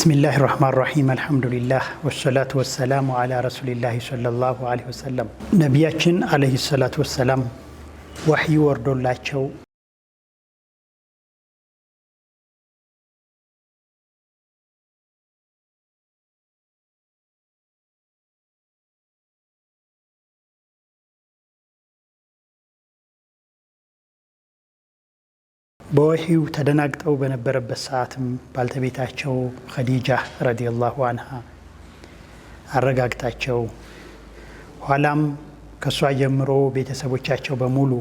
بسم الله الرحمن الرحيم الحمد لله والصلاة والسلام على رسول الله صلى الله عليه وسلم نبياتنا عليه الصلاة والسلام وحي وردو لاچو በወህዩ ተደናግጠው በነበረበት ሰዓትም ባልተቤታቸው ኸዲጃ ረዲየላሁ ዐንሃ አረጋግጣቸው ኋላም ከሷ ጀምሮ ቤተሰቦቻቸው በሙሉ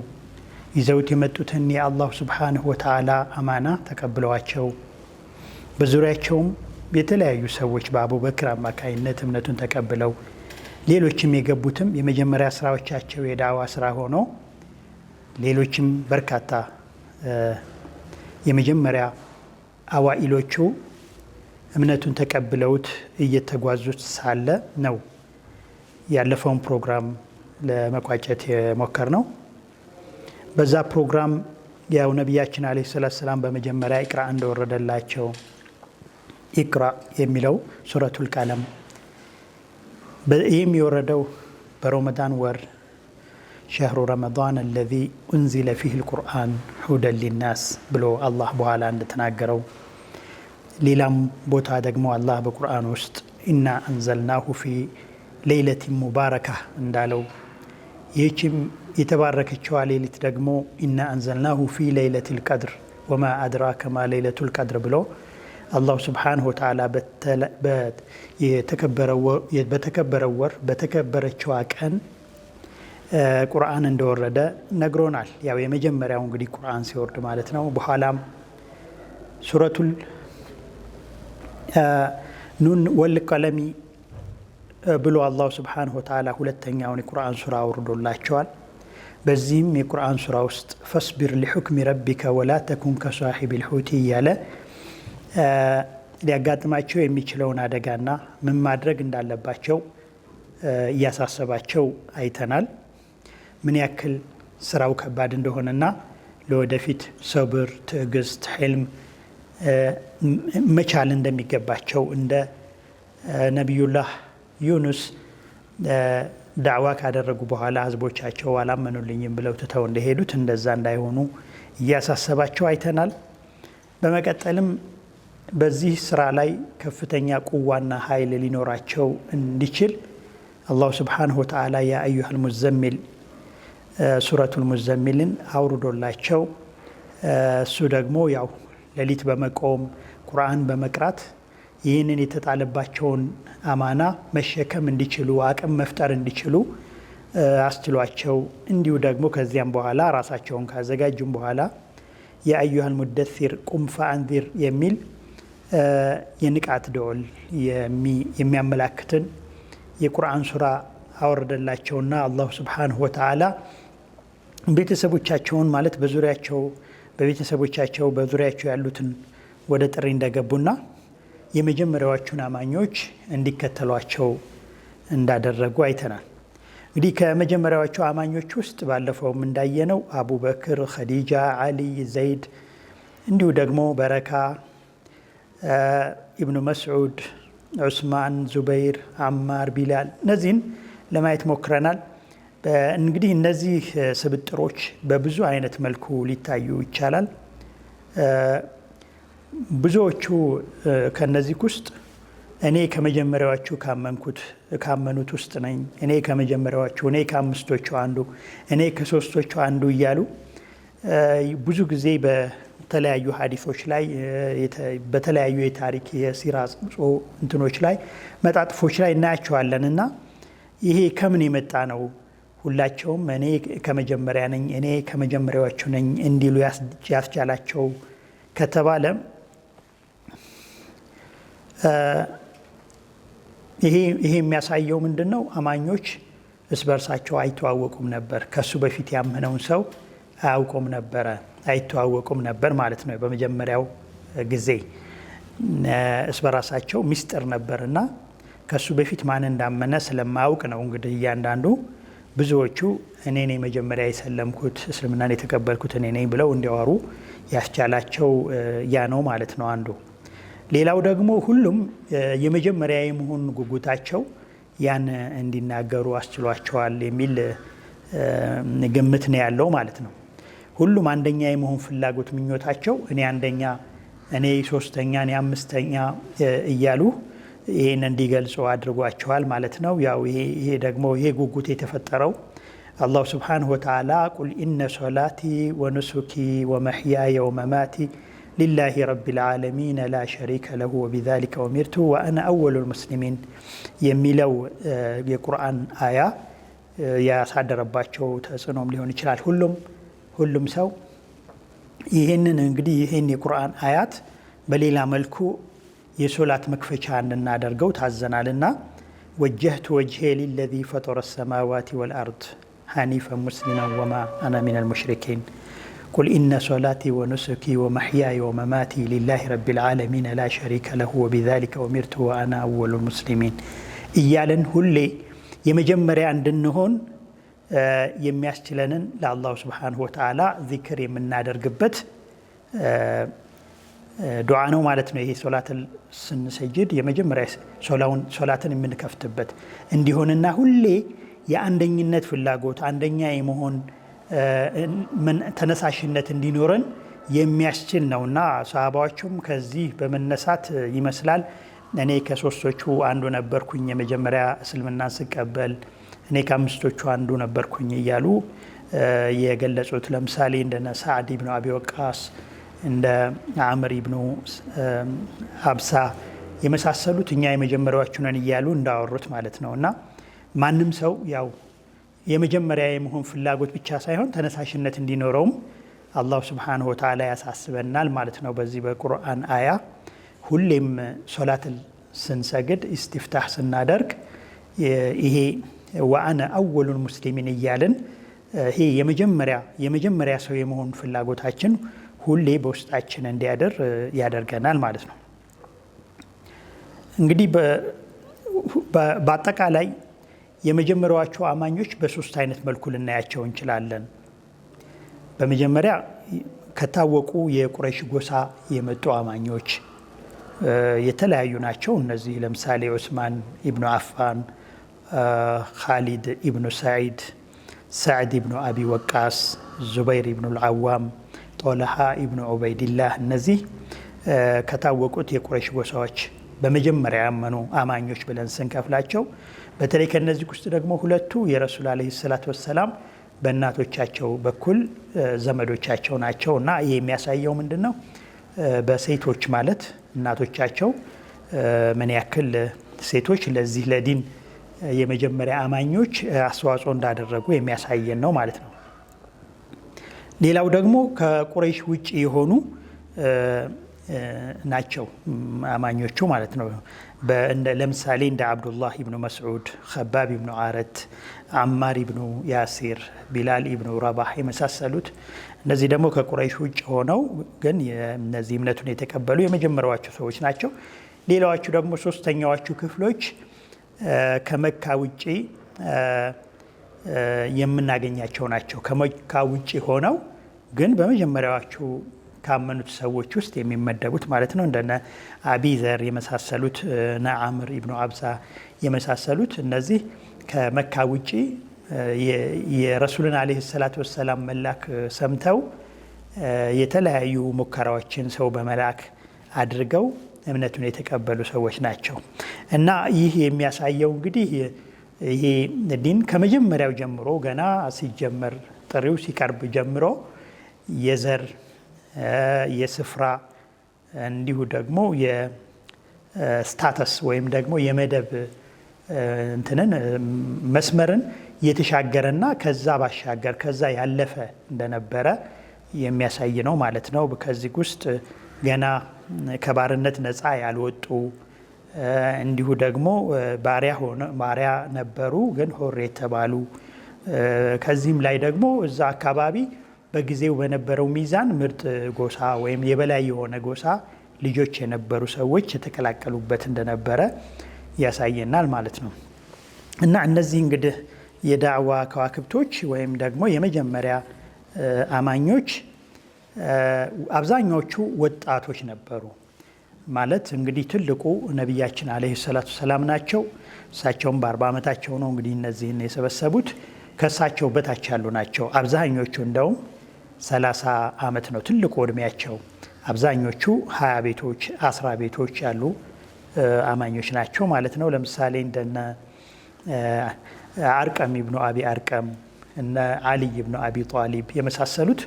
ይዘውት የመጡትን የአላህ ሱብሓነሁ ወተዓላ አማና ተቀብለዋቸው በዙሪያቸውም የተለያዩ ሰዎች በአቡበክር አማካይነት እምነቱን ተቀብለው ሌሎችም የገቡትም የመጀመሪያ ስራዎቻቸው የዳዋ ስራ ሆኖ ሌሎችም በርካታ የመጀመሪያ አዋኢሎቹ እምነቱን ተቀብለውት እየተጓዙት ሳለ ነው ያለፈውን ፕሮግራም ለመቋጨት የሞከርነው። በዛ ፕሮግራም ያው ነብያችን አለይሂ ሰላም በመጀመሪያ ኢቅራ እንደወረደላቸው ኢቅራ የሚለው ሱረቱል ቀለም ይህም የወረደው በረመዳን ወር شهر رمضان الذي أنزل فيه القرآن هدى للناس بلو الله بوعلا عند تناقروا ليلام بوتا دقمو الله بقرآن وست إنا أنزلناه في ليلة مباركة اندالو يجم يتبارك الشوى ليلة دقمو إنا أنزلناه في ليلة القدر وما أدراك ما ليلة القدر بلو الله سبحانه وتعالى بتكبر الشوى كان ቁርአን እንደወረደ ነግሮናል። ያው የመጀመሪያው እንግዲህ ቁርአን ሲወርድ ማለት ነው። በኋላም ሱረቱል ኑን ወልቀለሚ ብሎ አላህ Subhanahu Wa Ta'ala ሁለተኛውን የቁርአን ሱራ አውርዶላቸዋል። በዚህም የቁርአን ሱራ ውስጥ ፈስቢር لحكم ربك ولا تكن كصاحب الحوت ያለ ሊያጋጥማቸው የሚችለውን አደጋና ምን ማድረግ እንዳለባቸው ያሳሰባቸው አይተናል። ምን ያክል ስራው ከባድ እንደሆነና ለወደፊት ሰብር፣ ትዕግስት፣ ህልም መቻል እንደሚገባቸው እንደ ነብዩላህ ዩኑስ ዳዕዋ ካደረጉ በኋላ ህዝቦቻቸው አላመኑልኝም ብለው ትተው እንደሄዱት እንደዛ እንዳይሆኑ እያሳሰባቸው አይተናል። በመቀጠልም በዚህ ስራ ላይ ከፍተኛ ቁዋና ኃይል ሊኖራቸው እንዲችል አላህ Subhanahu Wa Ta'ala ያ አዩሃል ሙዘሚል ሱረቱል ሙዘሚልን አውርዶላቸው እሱ ደግሞ ያው ሌሊት በመቆም ቁርአን በመቅራት ይህንን የተጣለባቸውን አማና መሸከም እንዲችሉ አቅም መፍጠር እንዲችሉ አስችሏቸው እንዲሁ ደግሞ ከዚያም በኋላ ራሳቸውን ካዘጋጁም በኋላ ያ አዩሃል ሙደሲር ቁም ፈአንዚር የሚል የንቃት ደወል የሚያመላክትን የቁርአን ሱራ አወረደላቸውና አላህ Subhanahu Wa Ta'ala ቤተሰቦቻቸውን ማለት በዙሪያቸው በቤተሰቦቻቸው በዙሪያቸው ያሉትን ወደ ጥሪ እንደገቡና የመጀመሪያዎቹን አማኞች እንዲከተሏቸው እንዳደረጉ አይተናል። እንግዲህ ከመጀመሪያዎቹ አማኞች ውስጥ ባለፈውም እንዳየነው አቡበክር፣ ኸዲጃ፣ አሊ፣ ዘይድ እንዲሁ ደግሞ በረካ፣ ኢብኑ መስዑድ፣ ዑስማን፣ ዙበይር፣ አማር፣ ቢላል እነዚህን ለማየት ሞክረናል። እንግዲህ እነዚህ ስብጥሮች በብዙ አይነት መልኩ ሊታዩ ይቻላል። ብዙዎቹ ከነዚህ ውስጥ እኔ ከመጀመሪያዎቹ ካመኑት ውስጥ ነኝ፣ እኔ ከመጀመሪያዎቹ፣ እኔ ከአምስቶቹ አንዱ፣ እኔ ከሶስቶቹ አንዱ እያሉ ብዙ ጊዜ በተለያዩ ሐዲሶች ላይ በተለያዩ የታሪክ የሲራ እንትኖች ላይ መጣጥፎች ላይ እናያቸዋለን እና ይሄ ከምን የመጣ ነው? ሁላቸውም እኔ ከመጀመሪያ ነኝ፣ እኔ ከመጀመሪያዎቹ ነኝ እንዲሉ ያስቻላቸው ከተባለ ይሄ የሚያሳየው ምንድነው? አማኞች እስበርሳቸው አይተዋወቁም ነበር። ከሱ በፊት ያመነውን ሰው አያውቁም ነበር፣ አይተዋወቁም ነበር ማለት ነው። በመጀመሪያው ጊዜ እስበራሳቸው ሚስጥር ነበርና ከሱ በፊት ማን እንዳመነ ስለማያውቅ ነው እንግዲህ እያንዳንዱ ብዙዎቹ እኔ ነኝ መጀመሪያ የሰለምኩት እስልምናን የተቀበልኩት እኔ ነኝ ብለው እንዲያወሩ ያስቻላቸው ያ ነው ማለት ነው አንዱ። ሌላው ደግሞ ሁሉም የመጀመሪያ የመሆን ጉጉታቸው ያን እንዲናገሩ አስችሏቸዋል የሚል ግምት ነው ያለው ማለት ነው። ሁሉም አንደኛ የመሆን ፍላጎት ምኞታቸው እኔ አንደኛ፣ እኔ ሶስተኛ፣ እኔ አምስተኛ እያሉ ይሄን እንዲገልጹ አድርጓቸዋል ማለት ነው። ያው ይሄ ደግሞ ይሄ ጉጉት የተፈጠረው አላሁ ስብሓነሁ ወተዓላ ቁል ኢነ ሶላቲ ወኑሱኪ ወመሕያየ ወመማቲ ሊላሂ ረቢል ዓለሚን ላ ሸሪከ ለሁ ወቢዛሊከ ኡሚርቱ ወአነ አወሉል ሙስሊሚን የሚለው የቁርአን አያ ያሳደረባቸው ተጽዕኖም ሊሆን ይችላል። ሁሉም ሰው ይህንን እንግዲህ ይህን የቁርአን አያት በሌላ መልኩ የሶላት መክፈቻ እንድናደርገው ታዘናልና ወጀህቱ ወጅሄ ሊለዚ ፈጠረ ሰማዋቲ ወልአርድ ሐኒፈን ሙስሊመን ወማ አነ ሚነል ሙሽሪኪን ቁል ኢነ ሶላቲ ወኑሱኪ ወመሕያየ ወመማቲ ሊላሂ ረቢል ዓለሚን ላ ሸሪከ ለሁ ወቢዛሊከ ኡሚርቱ ወአነ አወሉል ሙስሊሚን እያለን ሁሌ የመጀመሪያ እንድንሆን የሚያስችለንን ለአላሁ ስብሓነሁ ወተዓላ ዚክር የምናደርግበት ዱዓ ነው ማለት ነው። ይሄ ሶላትን ስንሰጅድ የመጀመሪያ ሶላትን የምንከፍትበት እንዲሆንና ሁሌ የአንደኝነት ፍላጎት አንደኛ የመሆን ተነሳሽነት እንዲኖረን የሚያስችል ነውና ሰሃባዎቹም ከዚህ በመነሳት ይመስላል እኔ ከሶስቶቹ አንዱ ነበርኩኝ የመጀመሪያ እስልምናን ስቀበል፣ እኔ ከአምስቶቹ አንዱ ነበርኩኝ እያሉ የገለጹት። ለምሳሌ እንደነ ሳዕድ ኢብኑ አቢ ወቃስ፣ እንደ አምር ኢብኑ አብሳ የመሳሰሉት እኛ የመጀመሪያዎቹ ነን እያሉ እንዳወሩት ማለት ነው። እና ማንም ሰው ያው የመጀመሪያ የመሆን ፍላጎት ብቻ ሳይሆን ተነሳሽነት እንዲኖረውም አላሁ ስብሓነሁ ወተዓላ ያሳስበናል ማለት ነው። በዚህ በቁርአን አያ ሁሌም ሶላትን ስንሰግድ ኢስቲፍታህ ስናደርግ ይሄ ወአነ አወሉል ሙስሊሚን እያልን ይሄ የመጀመሪያ ሰው የመሆን ፍላጎታችን ሁሌ በውስጣችን እንዲያደር ያደርገናል ማለት ነው። እንግዲህ በአጠቃላይ የመጀመሪያዎቹ አማኞች በሶስት አይነት መልኩ ልናያቸው እንችላለን። በመጀመሪያ ከታወቁ የቁረይሽ ጎሳ የመጡ አማኞች የተለያዩ ናቸው። እነዚህ ለምሳሌ ዑስማን ኢብኑ አፋን፣ ኻሊድ ኢብኑ ሰዒድ፣ ሰዕድ ኢብኑ አቢ ወቃስ፣ ዙበይር ኢብኑ ልዓዋም፣ ጦልሃ ኢብኑ ዑበይድላህ እነዚህ ከታወቁት የቁረይሽ ጎሳዎች በመጀመሪያ ያመኑ አማኞች ብለን ስንከፍላቸው፣ በተለይ ከነዚህ ውስጥ ደግሞ ሁለቱ የረሱል ዓለይሂ ሰላቱ ወሰላም በእናቶቻቸው በኩል ዘመዶቻቸው ናቸው እና ይህ የሚያሳየው ምንድን ነው? በሴቶች ማለት እናቶቻቸው ምን ያክል ሴቶች ለዚህ ለዲን የመጀመሪያ አማኞች አስተዋጽኦ እንዳደረጉ የሚያሳየን ነው ማለት ነው። ሌላው ደግሞ ከቁረይሽ ውጭ የሆኑ ናቸው አማኞቹ ማለት ነው። ለምሳሌ እንደ አብዱላህ ኢብኑ መስዑድ፣ ኸባብ ኢብኑ አረት፣ አማር ኢብኑ ያሲር፣ ቢላል ኢብኑ ረባህ የመሳሰሉት እነዚህ ደግሞ ከቁረይሽ ውጭ ሆነው ግን እነዚህ እምነቱን የተቀበሉ የመጀመሪያዎቹ ሰዎች ናቸው። ሌላዎቹ ደግሞ ሶስተኛዎቹ ክፍሎች ከመካ ውጭ የምናገኛቸው ናቸው። ከመካ ውጭ ሆነው ግን በመጀመሪያዎቹ ካመኑት ሰዎች ውስጥ የሚመደቡት ማለት ነው። እንደነ አቢዘር የመሳሰሉት እና አምር ኢብኑ አብሳ የመሳሰሉት እነዚህ ከመካ ውጭ የረሱልን ዓለይሂ ሰላቱ ወሰላም መላክ ሰምተው የተለያዩ ሙከራዎችን ሰው በመላክ አድርገው እምነቱን የተቀበሉ ሰዎች ናቸው እና ይህ የሚያሳየው እንግዲህ ይሄ ዲን ከመጀመሪያው ጀምሮ ገና ሲጀመር ጥሪው ሲቀርብ ጀምሮ የዘር የስፍራ እንዲሁ ደግሞ የስታተስ ወይም ደግሞ የመደብ እንትንን መስመርን የተሻገረና ከዛ ባሻገር ከዛ ያለፈ እንደነበረ የሚያሳይ ነው ማለት ነው። ከዚህ ውስጥ ገና ከባርነት ነፃ ያልወጡ እንዲሁ ደግሞ ባሪያ ነበሩ ግን ሆር የተባሉ ከዚህም ላይ ደግሞ እዛ አካባቢ በጊዜው በነበረው ሚዛን ምርጥ ጎሳ ወይም የበላይ የሆነ ጎሳ ልጆች የነበሩ ሰዎች የተቀላቀሉበት እንደነበረ ያሳየናል ማለት ነው። እና እነዚህ እንግዲህ የዳዕዋ ከዋክብቶች ወይም ደግሞ የመጀመሪያ አማኞች አብዛኛዎቹ ወጣቶች ነበሩ። ማለት እንግዲህ ትልቁ ነቢያችን አለይሂ ሰላቱ ሰላም ናቸው። እሳቸውም በ40 ዓመታቸው ነው እንግዲህ እነዚህን የሰበሰቡት። ከእሳቸው በታች ያሉ ናቸው አብዛኞቹ። እንደውም 30 ዓመት ነው ትልቁ እድሜያቸው። አብዛኞቹ 20 ቤቶች 10 ቤቶች ያሉ አማኞች ናቸው ማለት ነው። ለምሳሌ እንደነ አርቀም ኢብኑ አቢ አርቀም እነ አሊ ኢብኑ አቢ ጣሊብ የመሳሰሉት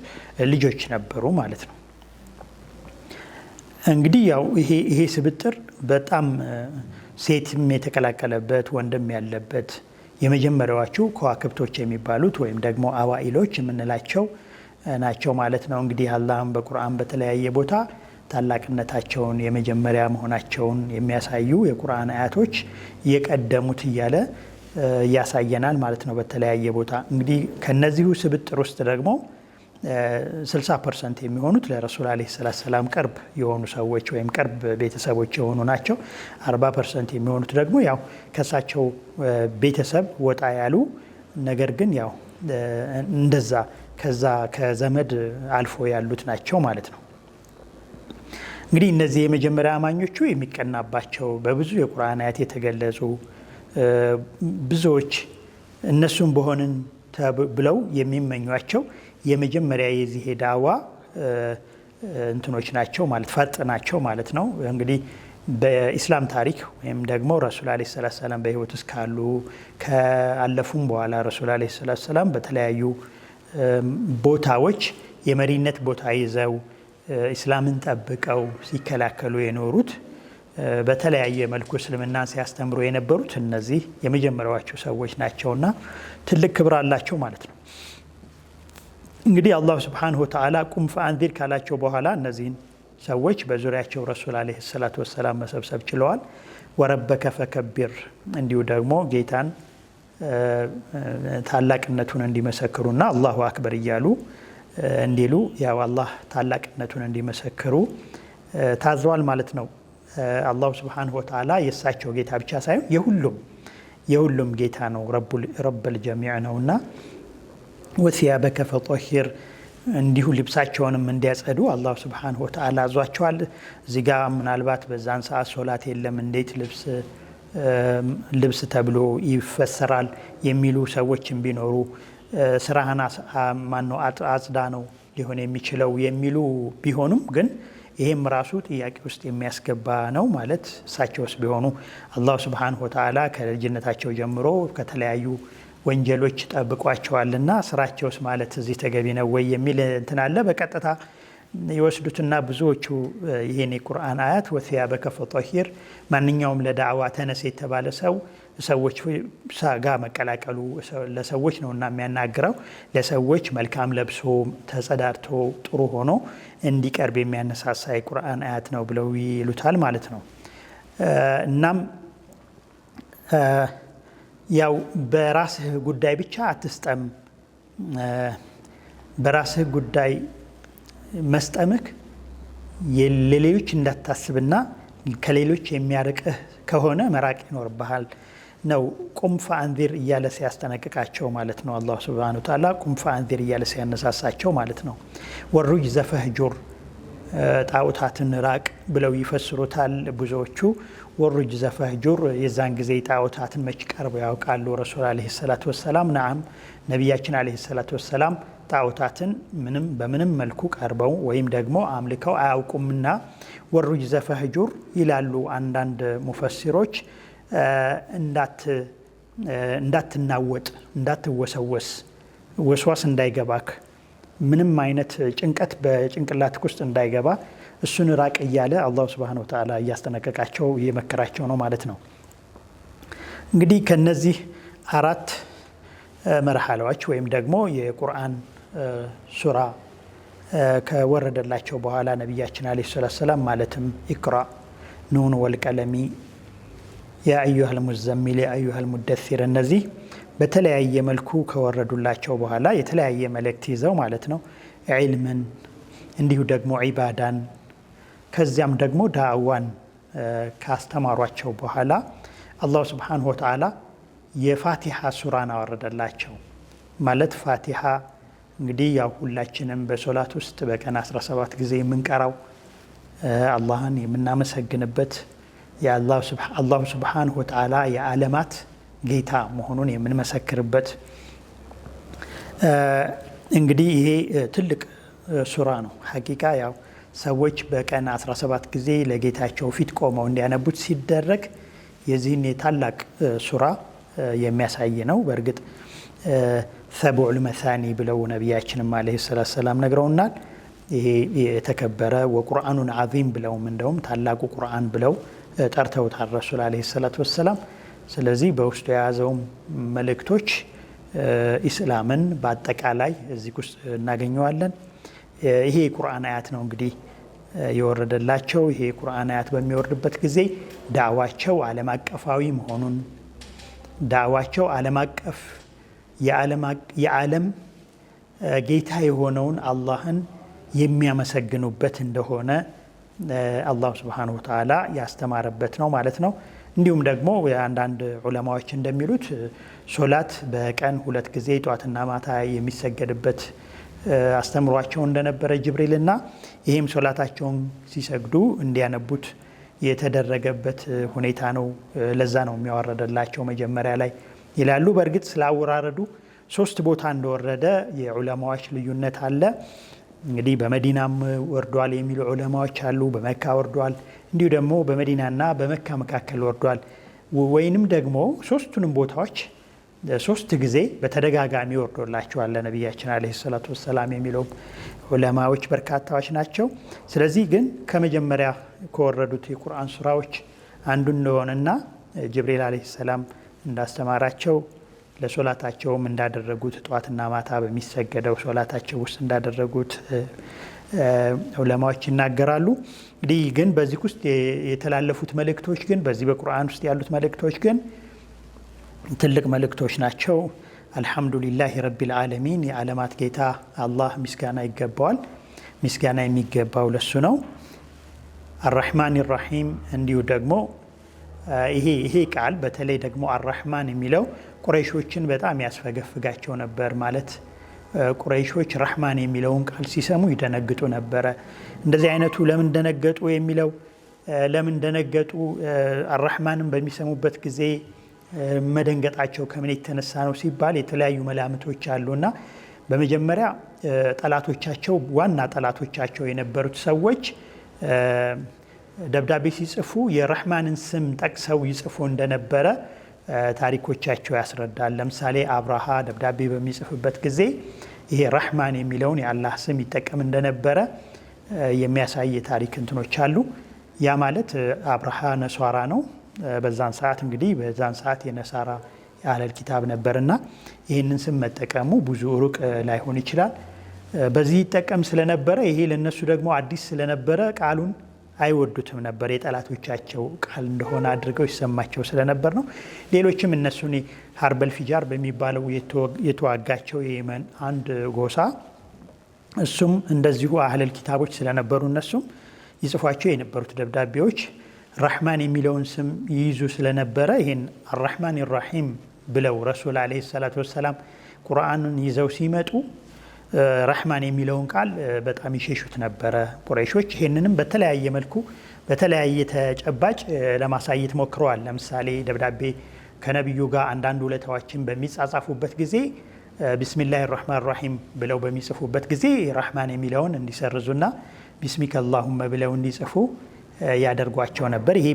ልጆች ነበሩ ማለት ነው። እንግዲህ ያው ይሄ ስብጥር በጣም ሴትም የተቀላቀለበት ወንድም ያለበት የመጀመሪያዎቹ ከዋክብቶች የሚባሉት ወይም ደግሞ አዋኢሎች የምንላቸው ናቸው ማለት ነው። እንግዲህ አላህም በቁርአን በተለያየ ቦታ ታላቅነታቸውን የመጀመሪያ መሆናቸውን የሚያሳዩ የቁርአን አያቶች የቀደሙት እያለ ያሳየናል ማለት ነው በተለያየ ቦታ። እንግዲህ ከነዚሁ ስብጥር ውስጥ ደግሞ 60% የሚሆኑት ለረሱል አለይሂ ሰላም ቅርብ የሆኑ ሰዎች ወይም ቅርብ ቤተሰቦች የሆኑ ናቸው። 40% የሚሆኑት ደግሞ ያው ከሳቸው ቤተሰብ ወጣ ያሉ ነገር ግን ያው እንደዛ ከዛ ከዘመድ አልፎ ያሉት ናቸው ማለት ነው። እንግዲህ እነዚህ የመጀመሪያ አማኞቹ የሚቀናባቸው በብዙ የቁርአን አያት የተገለጹ ብዙዎች እነሱም በሆንን ብለው የሚመኟቸው የመጀመሪያ የዚህ ዳዋ እንትኖች ናቸው ማለት ፈርጥ ናቸው ማለት ነው። እንግዲህ በኢስላም ታሪክ ወይም ደግሞ ረሱል አለይሂ ሰላም በህይወት እስካሉ ከአለፉም በኋላ ረሱል አለይሂ ሰላም በተለያዩ ቦታዎች የመሪነት ቦታ ይዘው ኢስላምን ጠብቀው ሲከላከሉ የኖሩት በተለያየ መልኩ እስልምናን ሲያስተምሩ የነበሩት እነዚህ የመጀመሪያዎቹ ሰዎች ናቸውና ትልቅ ክብር አላቸው ማለት ነው። እንግዲህ አላህ ሱብሓነሁ ወተዓላ ቁም ፈአንዚር ካላቸው በኋላ እነዚህን ሰዎች በዙሪያቸው ረሱል አለይሂ ሰላቱ ወሰላም መሰብሰብ ችለዋል። ወረበከ ፈከቢር እንዲሁ ደግሞ ጌታን ታላቅነቱን እንዲመሰክሩና አላሁ አክበር እያሉ እንዲሉ ያው አላህ ታላቅነቱን እንዲመሰክሩ ታዟል ማለት ነው። አላሁ ሱብሓነሁ ወተዓላ የእሳቸው ጌታ ብቻ ሳይሆን የሁሉም ጌታ ነው፣ ረብል ጀሚዕ ነውና ወሲያበከ ፈጠሂር እንዲሁ ልብሳቸውንም እንዲያጸዱ አላሁ ሱብሓነሁ ወተዓላ አዟቸዋል። እዚህ ጋ ምናልባት በዛን ሰዓት ሶላት የለም እንዴት ልብስ ተብሎ ይፈሰራል የሚሉ ሰዎችም ቢኖሩ ስራህን ማነው አጽዳ ነው ሊሆን የሚችለው የሚሉ ቢሆኑም ግን ይሄም ራሱ ጥያቄ ውስጥ የሚያስገባ ነው ማለት እሳቸውስ ቢሆኑ አላሁ ሱብሓነሁ ወተዓላ ከልጅነታቸው ጀምሮ ከተለያዩ ወንጀሎች ጠብቋቸዋልና ስራቸውስ ማለት እዚህ ተገቢ ነው ወይ የሚል እንትን አለ። በቀጥታ ይወስዱትና ብዙዎቹ ይሄን የቁርአን አያት ወሲያበከ ፈጠሂር ማንኛውም ለዳዕዋ ተነስ የተባለ ሰው ሰዎች ሳጋ መቀላቀሉ ለሰዎች ነውና የሚያናግረው ለሰዎች መልካም ለብሶ ተጸዳድቶ ጥሩ ሆኖ እንዲቀርብ የሚያነሳሳ የቁርአን አያት ነው ብለው ይሉታል ማለት ነው። እናም ያው በራስህ ጉዳይ ብቻ አትስጠም፣ በራስህ ጉዳይ መስጠምክ ለሌሎች እንዳታስብና ከሌሎች የሚያርቅህ ከሆነ መራቅ ይኖርብሃል ነው ቁም ፈአንዚር እያለ ሲያስጠነቅቃቸው ማለት ነው። አላህ ሱብሓነሁ ወተዓላ ቁም ፈአንዚር እያለ ሲያነሳሳቸው ማለት ነው። ወሩጅዘ ፈህጁር ጣዖታትን ራቅ ብለው ይፈስሩታል ብዙዎቹ። ወሩጅዘ ፈህጁር የዛን ጊዜ ጣዖታትን መች ቀርበው ያውቃሉ ረሱል አለይሂ ሰላቱ ወሰላም? ነዓም ነቢያችን አለይሂ ሰላቱ ወሰላም ጣዖታትን በምንም መልኩ ቀርበው ወይም ደግሞ አምልከው አያውቁምና ወሩጅዘ ፈህጁር ይላሉ አንዳንድ ሙፈሲሮች። እንዳትናወጥ፣ እንዳትወሰወስ፣ ወስዋስ እንዳይገባክ፣ ምንም አይነት ጭንቀት በጭንቅላትክ ውስጥ እንዳይገባ እሱን ራቅ እያለ አላሁ ሱብሓነሁ ወተዓላ እያስጠነቀቃቸው እየመከራቸው ነው ማለት ነው። እንግዲህ ከነዚህ 4 መርሐላዎች ወይም ደግሞ የቁርአን ሱራ ከወረደላቸው በኋላ ነቢያችን አለይሂ ሰላቱ ሰላም ማለትም ኢቅራ፣ ኑን ወልቀለሚ፣ ያ አዩሀል ሙዘሚል፣ ያ አዩሀል ሙደሲር እነዚህ በተለያየ መልኩ ከወረዱላቸው በኋላ የተለያየ መልእክት ይዘው ማለት ነው ዒልምን እንዲሁ ደግሞ ዒባዳን ከዚያም ደግሞ ዳዕዋን ካስተማሯቸው በኋላ አላሁ ሱብሓነሁ ወተዓላ የፋቲሓ ሱራን አወረደላቸው። ማለት ፋቲሓ እንግዲህ ያው ሁላችንም በሶላት ውስጥ በቀን 17 ጊዜ የምንቀራው አላህን የምናመሰግንበት አላሁ ሱብሓነሁ ወተዓላ የዓለማት ጌታ መሆኑን የምንመሰክርበት እንግዲህ ይሄ ትልቅ ሱራ ነው። ሐቂቃ ያው ሰዎች በቀን 17 ጊዜ ለጌታቸው ፊት ቆመው እንዲያነቡት ሲደረግ የዚህን የታላቅ ሱራ የሚያሳይ ነው። በእርግጥ ሰብዑል መሳኒ ብለው ነቢያችንም አለይሂ ሰላቱ ወሰላም ነግረውናል። ይሄ የተከበረ ወቁርአኑን ዓዚም ብለውም እንደውም ታላቁ ቁርአን ብለው ጠርተውታል ረሱል አለይሂ ሰላቱ ወሰላም። ስለዚህ በውስጡ የያዘው መልእክቶች ኢስላምን በአጠቃላይ እዚህ ውስጥ እናገኘዋለን። ይሄ የቁርአን አያት ነው እንግዲህ የወረደላቸው። ይሄ የቁርአን አያት በሚወርድበት ጊዜ ዳዕዋቸው ዓለም አቀፋዊ መሆኑን ዳዕዋቸው ዓለም አቀፍ የዓለም ጌታ የሆነውን አላህን የሚያመሰግኑበት እንደሆነ አላሁ ሱብሓነሁ ወተዓላ ያስተማረበት ነው ማለት ነው። እንዲሁም ደግሞ አንዳንድ ዑለማዎች እንደሚሉት ሶላት በቀን 2 ጊዜ ጧትና ማታ የሚሰገድበት አስተምሯቸው እንደነበረ ጅብሪልና ይህም ሶላታቸውን ሲሰግዱ እንዲያነቡት የተደረገበት ሁኔታ ነው። ለዛ ነው የሚያወረደላቸው መጀመሪያ ላይ ይላሉ። በእርግጥ ስላወራረዱ 3 ቦታ እንደወረደ የዑለማዎች ልዩነት አለ። እንግዲህ በመዲናም ወርዷል የሚሉ ዑለማዎች አሉ። በመካ ወርዷል፣ እንዲሁ ደግሞ በመዲናና በመካ መካከል ወርዷል። ወይንም ደግሞ 3ቱንም ቦታዎች 3 ጊዜ በተደጋጋሚ ወርዶላቸዋል ለነቢያችን አለይሂ ሰላቱ ወሰላም የሚለው ዑለማዎች በርካታዎች ናቸው። ስለዚህ ግን ከመጀመሪያ ከወረዱት የቁርአን ሱራዎች አንዱ እንደሆነና ጅብሪል አለይሂ ሰላም እንዳስተማራቸው ለሶላታቸውም እንዳደረጉት ጧትና ማታ በሚሰገደው ሶላታቸው ውስጥ እንዳደረጉት ዑለማዎች ይናገራሉ። እንግዲህ ግን በዚህ ውስጥ የተላለፉት መልእክቶች ግን በዚህ በቁርአን ውስጥ ያሉት መልእክቶች ግን ትልቅ መልእክቶች ናቸው። አልሐምዱሊላሂ ረቢል ዓለሚን የዓለማት ጌታ አላህ ምስጋና ይገባዋል። ምስጋና የሚገባው ለሱ ነው። አርረሕማን ራሒም እንዲሁ ደግሞ ይሄ ቃል በተለይ ደግሞ አርረሕማን የሚለው ቁረይሾችን በጣም ያስፈገፍጋቸው ነበር። ማለት ቁረይሾች ረሕማን የሚለውን ቃል ሲሰሙ ይደነግጡ ነበረ። እንደዚህ አይነቱ ለምን ደነገጡ የሚለው ለምን ደነገጡ አርረሕማንን በሚሰሙበት ጊዜ መደንገጣቸው ከምን የተነሳ ነው ሲባል የተለያዩ መላምቶች አሉና በመጀመሪያ ጠላቶቻቸው ዋና ጠላቶቻቸው የነበሩት ሰዎች ደብዳቤ ሲጽፉ የረሕማንን ስም ጠቅሰው ይጽፉ እንደነበረ ታሪኮቻቸው ያስረዳል። ለምሳሌ አብርሃ ደብዳቤ በሚጽፍበት ጊዜ ይሄ ረሕማን የሚለውን የአላህ ስም ይጠቀም እንደነበረ የሚያሳይ የታሪክ እንትኖች አሉ። ያ ማለት አብርሃ ነሷራ ነው። በዛን ሰዓት እንግዲህ በዛን ሰዓት የነሳራ የአህለል ኪታብ ነበርና ይህንን ስም መጠቀሙ ብዙ ሩቅ ላይሆን ይችላል። በዚህ ይጠቀም ስለነበረ ይሄ ለነሱ ደግሞ አዲስ ስለነበረ ቃሉን አይወዱትም ነበር። የጠላቶቻቸው ቃል እንደሆነ አድርገው ይሰማቸው ስለነበር ነው። ሌሎችም እነሱን ሀርበል ፊጃር በሚባለው የተዋጋቸው የየመን አንድ ጎሳ እሱም እንደዚሁ አህለል ኪታቦች ስለነበሩ እነሱም ይጽፏቸው የነበሩት ደብዳቤዎች ረሕማን የሚለውን ስም ይይዙ ስለነበረ ይህን አርረሕማን ራሒም ብለው ረሱል አለይሂ ሰላቱ ወሰላም ቁርአንን ይዘው ሲመጡ ረሕማን የሚለውን ቃል በጣም ይሸሹት ነበረ ቁረይሾች። ይህንንም በተለያየ መልኩ በተለያየ ተጨባጭ ለማሳየት ሞክረዋል። ለምሳሌ ደብዳቤ ከነቢዩ ጋር አንዳንድ ውለታዎችን በሚጻጻፉበት ጊዜ ቢስሚላህ ራሕማን ራሒም ብለው በሚጽፉበት ጊዜ ረሕማን የሚለውን እንዲሰርዙና ቢስሚከ አላሁመ ብለው እንዲጽፉ ያደርጓቸው ነበር። ይሄ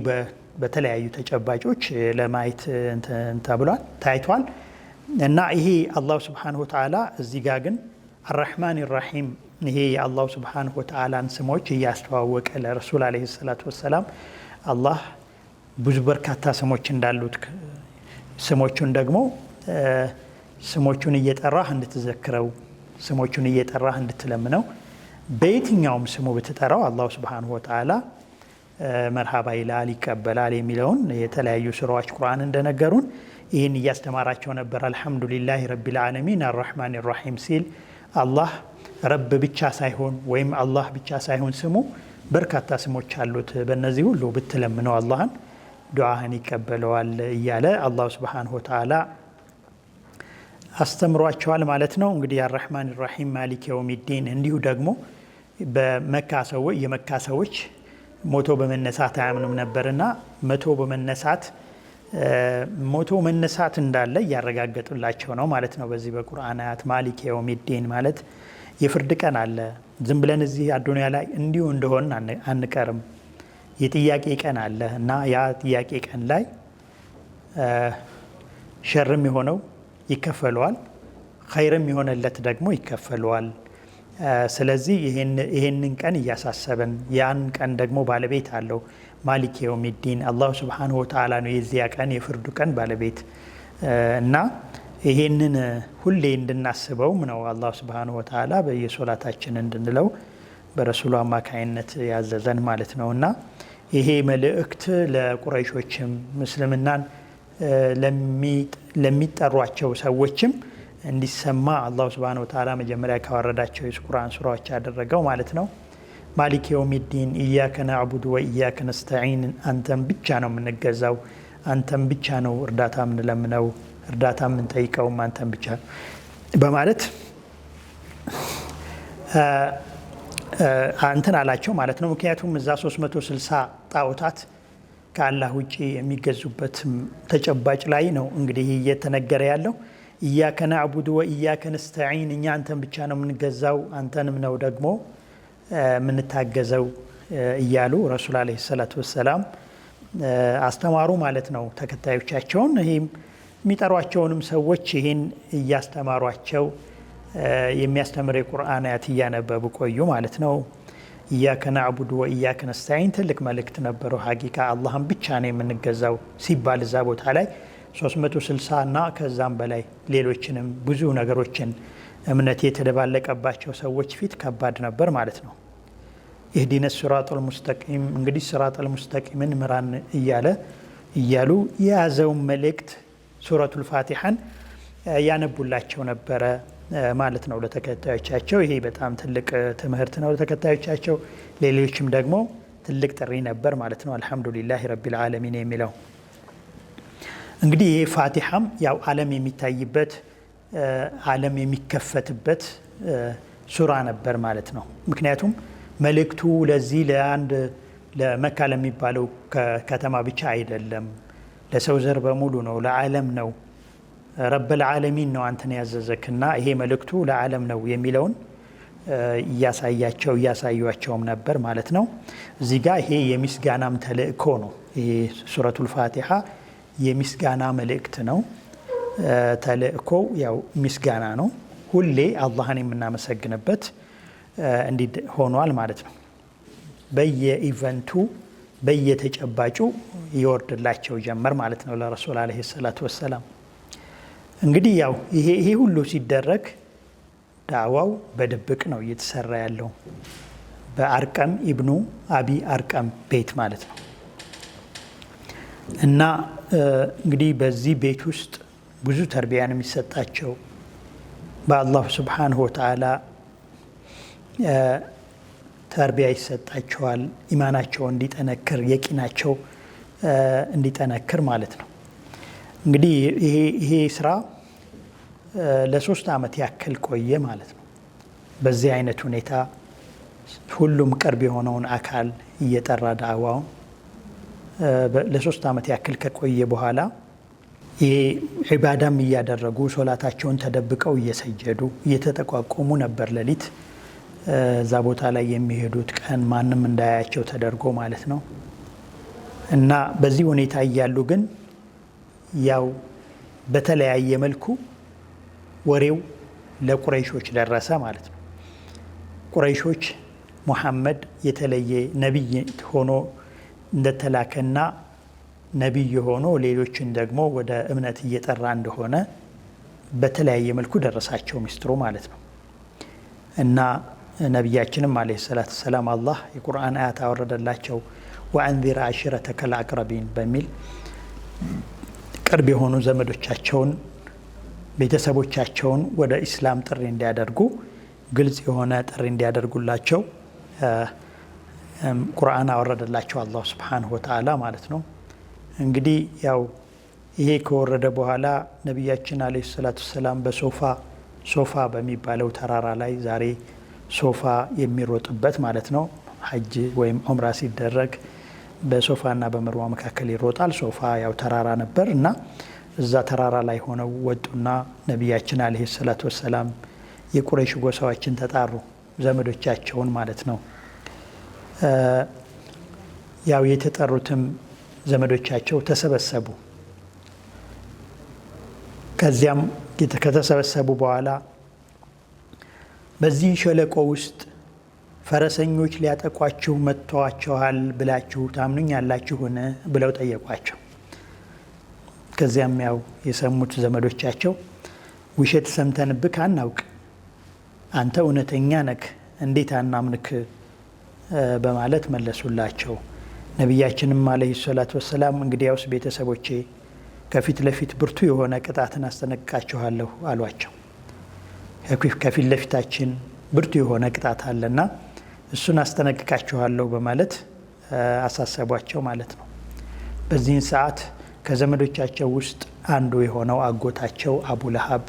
በተለያዩ ተጨባጮች ለማየት ተብሏል ታይቷል። እና ይሄ አላሁ ሱብሓነሁ ወተዓላ እዚህ ጋር ግን አርረሕማን ራሒም ይሄ የአላሁ ሱብሓነሁ ወተዓላን ስሞች እያስተዋወቀ ለረሱል አለይሂ ሰላቱ ወሰላም አላህ ብዙ በርካታ ስሞች እንዳሉት ስሞቹን ደግሞ ስሞቹን እየጠራህ እንድትዘክረው ስሞቹን እየጠራህ እንድትለምነው በየትኛውም ስሙ ብትጠራው አላሁ ሱብሓነሁ ወተዓላ መርሃባ ይላል ይቀበላል የሚለውን የተለያዩ ሱራዎች ቁርአን እንደነገሩን ይህን እያስተማራቸው ነበር። አልሐምዱሊላሂ ረቢል ዓለሚን አርረሕማን ራሒም ሲል አላህ ረብ ብቻ ሳይሆን ወይም አላህ ብቻ ሳይሆን ስሙ በርካታ ስሞች አሉት። በእነዚህ ሁሉ ብትለምነው አላህን ዱዓህን ይቀበለዋል እያለ አላሁ ሱብሓነሁ ወተዓላ አስተምሯቸዋል ማለት ነው። እንግዲህ አርረሕማን ራሒም ማሊክ የውሚዲን እንዲሁ ደግሞ የመካ ሰዎች ሞቶ በመነሳት አያምኑም ነበርና ሞቶ መነሳት እንዳለ እያረጋገጡላቸው ነው ማለት ነው። በዚህ በቁርአን አያት ማሊክ የውሚዲን ማለት የፍርድ ቀን አለ። ዝም ብለን እዚህ አዱንያ ላይ እንዲሁ እንደሆን አንቀርም። የጥያቄ ቀን አለ እና ያ ጥያቄ ቀን ላይ ሸርም የሆነው ይከፈለዋል፣ ኸይርም የሆነለት ደግሞ ይከፈለዋል። ስለዚህ ይሄንን ቀን እያሳሰበን ያን ቀን ደግሞ ባለቤት አለው። ማሊክ የውሚዲን አላሁ ሱብሓነሁ ወተዓላ ነው የዚያ ቀን የፍርዱ ቀን ባለቤት እና ይሄንን ሁሌ እንድናስበውም ነው አላሁ ሱብሓነሁ ወተዓላ በየሶላታችን እንድንለው በረሱሉ አማካይነት ያዘዘን ማለት ነው። እና ይሄ መልእክት ለቁረይሾችም ምስልምናን ለሚጠሯቸው ሰዎችም እንዲሰማ አላሁ ሱብሓነሁ ወተዓላ መጀመሪያ ካወረዳቸው የቁርአን ሱራዎች ያደረገው ማለት ነው። ማሊክ የውሚዲን ኢያከ ነዕቡዱ ወኢያከ ነስተዒን፣ አንተን ብቻ ነው የምንገዛው፣ አንተን ብቻ ነው እርዳታ የምንለምነው፣ እርዳታ የምንጠይቀውም አንተን ብቻ በማለት አንተን አላቸው ማለት ነው። ምክንያቱም እዛ 360 ጣዖታት ከአላህ ውጪ የሚገዙበት ተጨባጭ ላይ ነው እንግዲህ እየተነገረ ያለው። ኢያከ ነዕቡዱ ወኢያከ ነስተዒን፣ እኛ አንተን ብቻ ነው የምንገዛው፣ አንተንም ነው ደግሞ የምንታገዘው እያሉ ረሱል ዓለይሂ ሰላቱ ወሰላም አስተማሩ ማለት ነው ተከታዮቻቸውን። ይህም የሚጠሯቸውንም ሰዎች ይህን እያስተማሯቸው የሚያስተምር የቁርአን አያት እያነበቡ ቆዩ ማለት ነው። ኢያከ ነዕቡዱ ወኢያከ ነስተዒን ትልቅ መልእክት ነበረው። ሀቂቃ አላህን ብቻ ነው የምንገዛው ሲባል እዛ ቦታ ላይ 360 እና ከዛም በላይ ሌሎችንም ብዙ ነገሮችን እምነት የተደባለቀባቸው ሰዎች ፊት ከባድ ነበር ማለት ነው። ኢህዲነ ሲራጠል ሙስተቂም እንግዲህ ሲራጠል ሙስተቂምን ምራን እያሉ የያዘውን መልእክት ሱረቱል ፋቲሐን ያነቡላቸው ነበረ ማለት ነው ለተከታዮቻቸው። ይሄ በጣም ትልቅ ትምህርት ነው ለተከታዮቻቸው። ሌሎችም ደግሞ ትልቅ ጥሪ ነበር ማለት ነው። አልሐምዱሊላህ ረቢል ዓለሚን የሚለው እንግዲህ ይሄ ፋቲሐም ያው ዓለም የሚታይበት ዓለም የሚከፈትበት ሱራ ነበር ማለት ነው። ምክንያቱም መልእክቱ ለዚህ ለመካ ለሚባለው ከተማ ብቻ አይደለም፣ ለሰው ዘር በሙሉ ነው፣ ለዓለም ነው። ረብል ዓለሚን ነው አንተን ያዘዘክና ይሄ መልእክቱ ለዓለም ነው የሚለውን እያሳዩቸውም ነበር ማለት ነው። እዚህ ጋር ይሄ የሚስጋናም ተልእኮ ነው። ይሄ ሱረቱል ፋቲሐ የሚስጋና መልእክት ነው። ተልእኮ ያው ምስጋና ነው። ሁሌ አላህን የምናመሰግንበት እንዲህ ሆኗል ማለት ነው። በየኢቨንቱ በየተጨባጩ ይወርድላቸው ጀመር ማለት ነው ለረሱል ዓለይሂ ሰላቱ ወሰላም። እንግዲህ ያው ይሄ ሁሉ ሲደረግ ዳዕዋው በድብቅ ነው እየተሰራ ያለው በአርቀም ኢብኑ አቢ አርቀም ቤት ማለት ነው። እና እንግዲህ በዚህ ቤት ውስጥ ብዙ ተርቢያን የሚሰጣቸው በአላሁ ስብሓንሁ ወተዓላ ተርቢያ ይሰጣቸዋል። ኢማናቸው እንዲጠነክር የቂናቸው እንዲጠነክር ማለት ነው። እንግዲህ ይሄ ስራ ለ3 ዓመት ያክል ቆየ ማለት ነው። በዚህ አይነት ሁኔታ ሁሉም ቅርብ የሆነውን አካል እየጠራ ዳዕዋውን ለ3 ዓመት ያክል ከቆየ በኋላ ይሄ ዒባዳም እያደረጉ ሶላታቸውን ተደብቀው እየሰጀዱ እየተጠቋቆሙ ነበር ሌሊት እዛ ቦታ ላይ የሚሄዱት ቀን ማንም እንዳያቸው ተደርጎ ማለት ነው። እና በዚህ ሁኔታ እያሉ ግን ያው በተለያየ መልኩ ወሬው ለቁረይሾች ደረሰ ማለት ነው። ቁረይሾች ሙሐመድ የተለየ ነቢይ ሆኖ እንደተላከና ነቢይ ሆኖ ሌሎችን ደግሞ ወደ እምነት እየጠራ እንደሆነ በተለያየ መልኩ ደረሳቸው ሚስጥሩ ማለት ነው። እና ነቢያችንም አለይሂ ሰላቱ ሰላም አላህ የቁርአን አያት አወረደላቸው። ወአንዚር አሽረተከል አቅረቢን በሚል ቅርብ የሆኑ ዘመዶቻቸውን ቤተሰቦቻቸውን ወደ ኢስላም ጥሪ እንዲያደርጉ ግልጽ የሆነ ጥሪ እንዲያደርጉላቸው ቁርአን አወረደላቸው አላህ ሱብሓነሁ ወተዓላ ማለት ነው። እንግዲህ ያው ይሄ ከወረደ በኋላ ነቢያችን አለይሂ ሰላቱ ሰላም ሶፋ በሚባለው ተራራ ላይ ዛሬ ሶፋ የሚሮጥበት ማለት ነው ሐጅ ወይም ዑምራ ሲደረግ በሶፋና በመርዋ መካከል ይሮጣል። ሶፋ ያው ተራራ ነበር እና እዛ ተራራ ላይ ሆነው ወጡና ነቢያችን አለይሂ ሰላቱ ወሰላም የቁረይሽ ጎሳዎችን ተጣሩ፣ ዘመዶቻቸውን ማለት ነው። ያው የተጠሩትም ዘመዶቻቸው ተሰበሰቡ። ከዚያም ከተሰበሰቡ በኋላ በዚህ ሸለቆ ውስጥ ፈረሰኞች ሊያጠቋችሁ መጥተዋቸዋል ብላችሁ ታምኑኛላችሁን ብለው ጠየቋቸው። ከዚያም ያው የሰሙት ዘመዶቻቸው ውሸት ሰምተንብክ አናውቅ፣ አንተ እውነተኛ ነክ፣ እንዴት አናምንክ በማለት መለሱላቸው። ነቢያችንም አለይሂ ሰላቱ ወሰላም እንግዲያውስ ቤተሰቦቼ ከፊት ለፊት ብርቱ የሆነ ቅጣትን አስጠነቅቃችኋለሁ አሏቸው። ከፊት ለፊታችን ብርቱ የሆነ ቅጣት አለና እሱን አስጠነቅቃችኋለሁ በማለት አሳሰቧቸው ማለት ነው። በዚህን ሰዓት ከዘመዶቻቸው ውስጥ አንዱ የሆነው አጎታቸው አቡ ለሃብ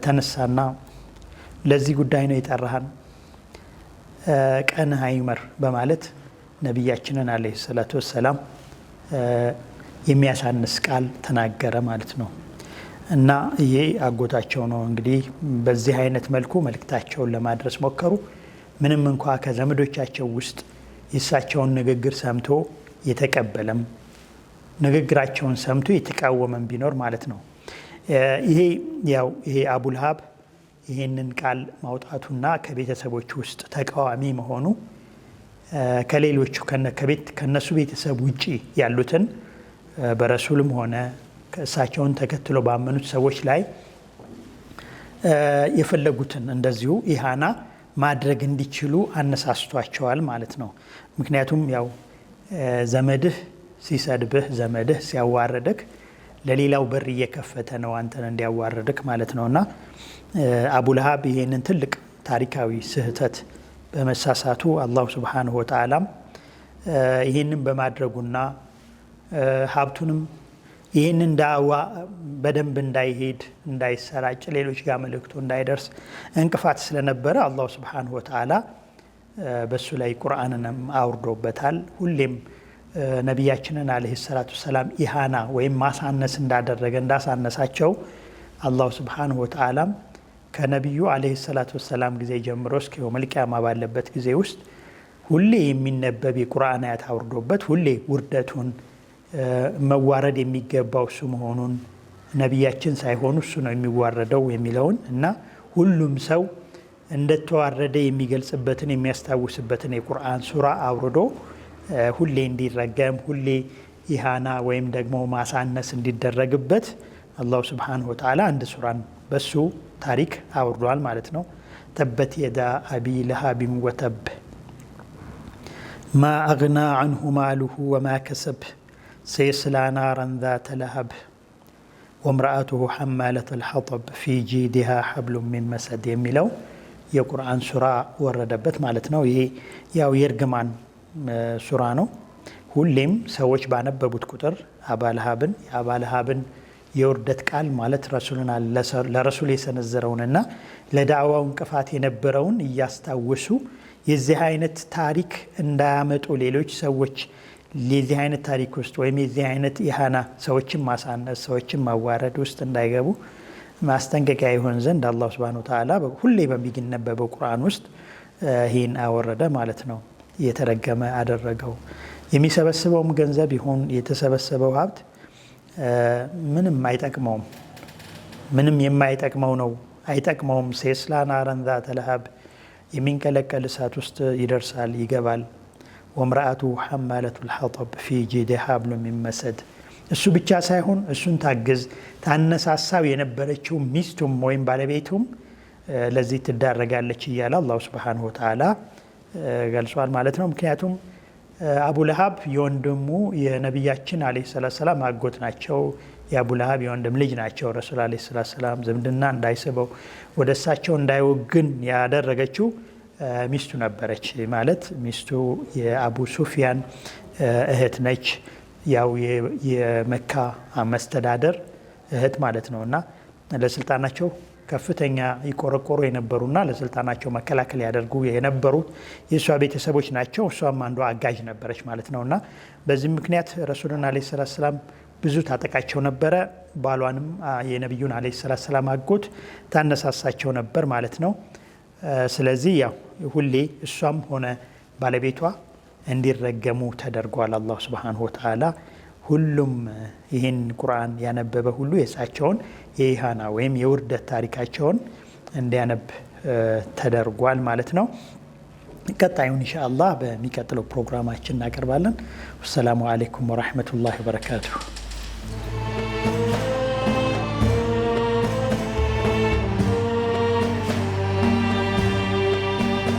ተነሳና ለዚህ ጉዳይ ነው የጠራሃን፣ ቀንህ አይመር በማለት ነቢያችንን አለይሂ ሰላቱ ወሰላም የሚያሳንስ ቃል ተናገረ ማለት ነው። እና ይሄ አጎታቸው ነው እንግዲህ በዚህ አይነት መልኩ መልእክታቸውን ለማድረስ ሞከሩ። ምንም እንኳ ከዘመዶቻቸው ውስጥ የእሳቸውን ንግግር ሰምቶ የተቀበለም ንግግራቸውን ሰምቶ የተቃወመም ቢኖር ማለት ነው። ይሄ አቡ ለሃብ ይሄንን ቃል ማውጣቱና ከቤተሰቦች ውስጥ ተቃዋሚ መሆኑ ከሌሎቹ ከነሱ ቤተሰብ ውጪ ያሉትን በረሱልም ሆነ እሳቸውን ተከትሎ ባመኑት ሰዎች ላይ የፈለጉትን እንደዚሁ ኢሃና ማድረግ እንዲችሉ አነሳስቷቸዋል ማለት ነው። ምክንያቱም ያው ዘመድህ ሲሰድብህ፣ ዘመድህ ሲያዋርድህ ለሌላው በር እየከፈተ ነው አንተን እንዲያዋርድህ ማለት ነውና አቡ ለሃብ ይሄንን ትልቅ ታሪካዊ ስህተት በመሳሳቱ አላሁ ሱብሓነሁ ወተዓላም ይሄንን በማድረጉና ሀብቱንም ይህንን ዳዋ በደንብ እንዳይሄድ እንዳይሰራጭ ሌሎች ጋር መልእክቱ እንዳይደርስ እንቅፋት ስለነበረ አላሁ ሱብሓነሁ ወተዓላ በሱ ላይ ቁርአንንም አውርዶበታል። ሁሌም ነቢያችንን አለይሂ ሰላቱ ወሰላም ኢሃና ወይም ማሳነስ እንዳሳነሳቸው አላሁ ሱብሓነሁ ወተዓላም ከነቢዩ አለይሂ ሰላቱ ወሰላም ጊዜ ጀምሮ እስከ የውመል ቂያማ ባለበት ጊዜ ውስጥ ሁሌ የሚነበብ የቁርአን አያት አውርዶበት ሁሌ ውርደቱን መዋረድ የሚገባው እሱ መሆኑን ነቢያችን ሳይሆኑ እሱ ነው የሚዋረደው የሚለውን እና ሁሉም ሰው እንደተዋረደ የሚገልጽበትን የሚያስታውስበትን የቁርአን ሱራ አውርዶ ሁሌ እንዲረገም ሁሌ ኢሃና ወይም ደግሞ ማሳነስ እንዲደረግበት አላሁ ሱብሓነሁ ወተዓላ አንድ ሱራን በሱ ታሪክ አውርዷል ማለት ነው። ተበት የዳ አቢ ለሃቢን ወተብ ማ አግና አንሁ ማሉሁ ወማ ከሰብ ሰየስላ ናራን ዛተ ለሀብ ወምርአቱሁ ሐማለተ ልሐጠብ ፊ ጂዲሃ ሐብሉን ሚን መሰድ የሚለው የቁርአን ሱራ ወረደበት ማለት ነው። ይሄ ያው የእርግማን ሱራ ነው። ሁሌም ሰዎች ባነበቡት ቁጥር የአባ ለሃብን የውርደት ቃል ማለት ለረሱል የሰነዘረውንና ለዳዕዋው እንቅፋት የነበረውን እያስታወሱ የዚህ አይነት ታሪክ እንዳያመጡ ሌሎች ሰዎች የዚህ አይነት ታሪክ ውስጥ ወይም የዚህ አይነት ኢሃና ሰዎችን ማሳነስ ሰዎችን ማዋረድ ውስጥ እንዳይገቡ ማስጠንቀቂያ ይሆን ዘንድ አላሁ ሱብሓነሁ ወተዓላ ሁሌ በሚነበበው ቁርአን ውስጥ ይህን አወረደ ማለት ነው። እየተረገመ አደረገው። የሚሰበስበውም ገንዘብ ይሁን የተሰበሰበው ሀብት ምንም አይጠቅመውም። ምንም የማይጠቅመው ነው። አይጠቅመውም። ሰየስላ ናረን ዛተ ለሀብ የሚንቀለቀል እሳት ውስጥ ይደርሳል፣ ይገባል። ወምርአቱ ሐማለቱል ሐጠብ ፊ ጂዲሃ ሐብሉን ሚን መሰድ እሱ ብቻ ሳይሆን እሱን ታግዝ ታነሳሳው የነበረችው ሚስቱም ወይም ባለቤቱም ለዚህ ትዳረጋለች እያለ አላሁ ሱብሓነሁ ወተዓላ ገልጿል ማለት ነው። ምክንያቱም አቡ ለሃብ የወንድሙ የነቢያችን አለይሂ ሰላቱ ወሰላም አጎት ናቸው። የአቡ ለሃብ የወንድም ልጅ ናቸው። ረሱል አለይሂ ሰላቱ ወሰላም ዝምድና እንዳይስበው ወደ እሳቸው እንዳይወግን ያደረገችው ሚስቱ ነበረች። ማለት ሚስቱ የአቡ ሱፊያን እህት ነች። ያው የመካ መስተዳደር እህት ማለት ነው እና ለስልጣናቸው ከፍተኛ ይቆረቆሩ የነበሩና ለስልጣናቸው መከላከል ያደርጉ የነበሩ የእሷ ቤተሰቦች ናቸው። እሷም አንዷ አጋዥ ነበረች ማለት ነውና በዚህ ምክንያት ረሱልን አለይሂ ሰላቱ ሰላም ብዙ ታጠቃቸው ነበረ። ባሏንም የነብዩን አለይሂ ሰላቱ ሰላም አጎት ታነሳሳቸው ነበር ማለት ነው። ስለዚህ ያው ሁሌ እሷም ሆነ ባለቤቷ እንዲረገሙ ተደርጓል። አላህ ሱብሓነሁ ወተዓላ ሁሉም ይህን ቁርአን ያነበበ ሁሉ የእሳቸውን የኢሃና ወይም የውርደት ታሪካቸውን እንዲያነብ ተደርጓል ማለት ነው። ቀጣዩን ኢንሻአላህ በሚቀጥለው ፕሮግራማችን እናቀርባለን። ወሰላሙ አለይኩም ወራህመቱላሂ ወበረካቱሁ።